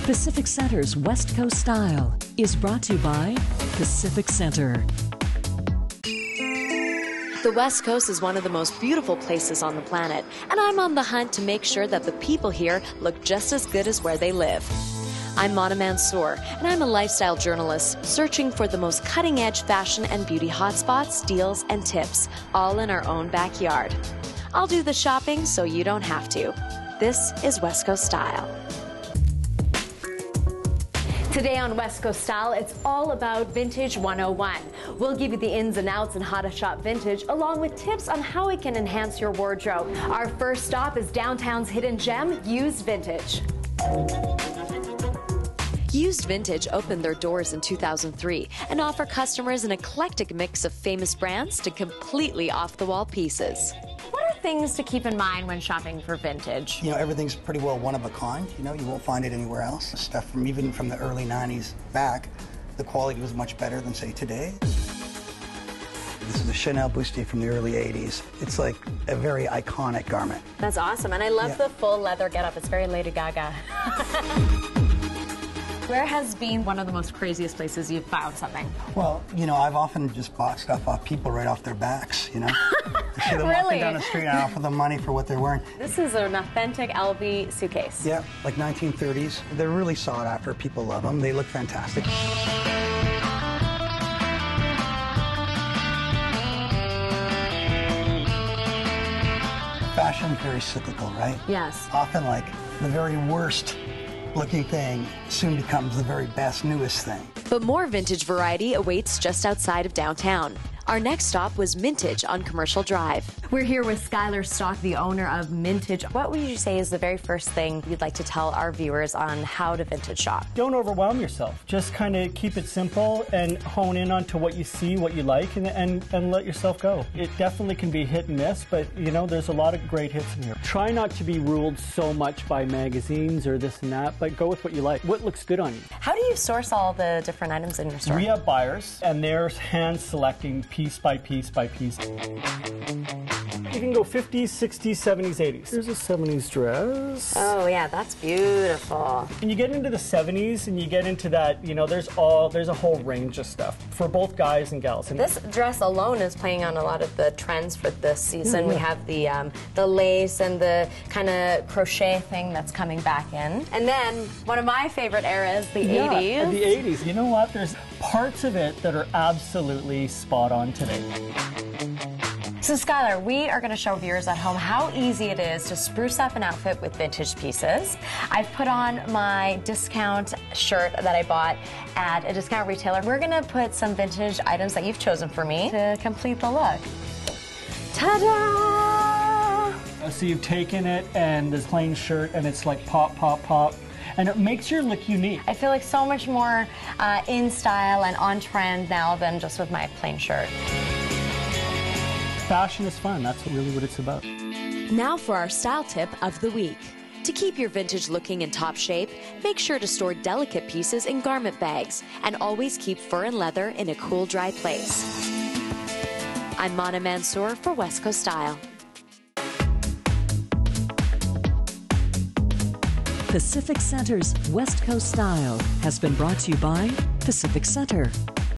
Pacific Center's West Coast Style is brought to you by Pacific Center. The West Coast is one of the most beautiful places on the planet, and I'm on the hunt to make sure that the people here look just as good as where they live. I'm Mana Mansour, and I'm a lifestyle journalist searching for the most cutting-edge fashion and beauty hotspots, deals, and tips, all in our own backyard. I'll do the shopping so you don't have to. This is West Coast Style. Today on West Coast Style, it's all about Vintage 101. We'll give you the ins and outs and how to shop vintage, along with tips on how it can enhance your wardrobe. Our first stop is downtown's hidden gem, Used Vintage. Used Vintage opened their doors in 2003 and offer customers an eclectic mix of famous brands to completely off-the-wall pieces. What are things to keep in mind when shopping for vintage? You know, everything's pretty well one of a kind. You know, you won't find it anywhere else. Stuff from even from the early 90s back, the quality was much better than, say, today. This is a Chanel bustier from the early 80s. It's like a very iconic garment. That's awesome, and I love the full leather getup. It's very Lady Gaga. Where has been one of the most craziest places you've found something? Well, you know, I've often just bought stuff off people right off their backs, you know? I see them walking down the street and I offer them money for what they're wearing. This is an authentic LV suitcase. Yeah, like 1930s. They're really sought after. People love them. They look fantastic. Fashion's very cyclical, right? Yes. Often, like, the very worst looking thing soon becomes the very best, newest thing. But more vintage variety awaits just outside of downtown. Our next stop was Mintage on Commercial Drive. We're here with Skylar Stock, the owner of Mintage. What would you say is the very first thing you'd like to tell our viewers on how to vintage shop? Don't overwhelm yourself. Just kind of keep it simple and hone in onto what you see, what you like, and let yourself go. It definitely can be hit and miss, but you know, there's a lot of great hits in here. Try not to be ruled so much by magazines or this and that, but go with what you like. What looks good on you? How do you source all the different items in your store? We have buyers, and they're hand selecting piece by piece by piece. You can go 50s, 60s, 70s, 80s. There's a 70s dress. Oh yeah, that's beautiful. And you get into the 70s and you get into that, you know, there's a whole range of stuff for both guys and gals. And this dress alone is playing on a lot of the trends for this season. We have the lace and the kind of crochet thing that's coming back in. And then one of my favorite eras, the 80s. The 80s. You know what? There's parts of it that are absolutely spot on today. So Skylar, we are going to show viewers at home how easy it is to spruce up an outfit with vintage pieces. I've put on my discount shirt that I bought at a discount retailer. We're going to put some vintage items that you've chosen for me to complete the look. Ta-da! So you've taken it and this plain shirt and it's like pop, pop, pop. And it makes your look unique. I feel like so much more in style and on trend now than just with my plain shirt. Fashion is fun. That's really what it's about. Now for our style tip of the week. To keep your vintage looking in top shape, make sure to store delicate pieces in garment bags and always keep fur and leather in a cool, dry place. I'm Mana Mansour for West Coast Style. Pacific Center's West Coast Style has been brought to you by Pacific Center.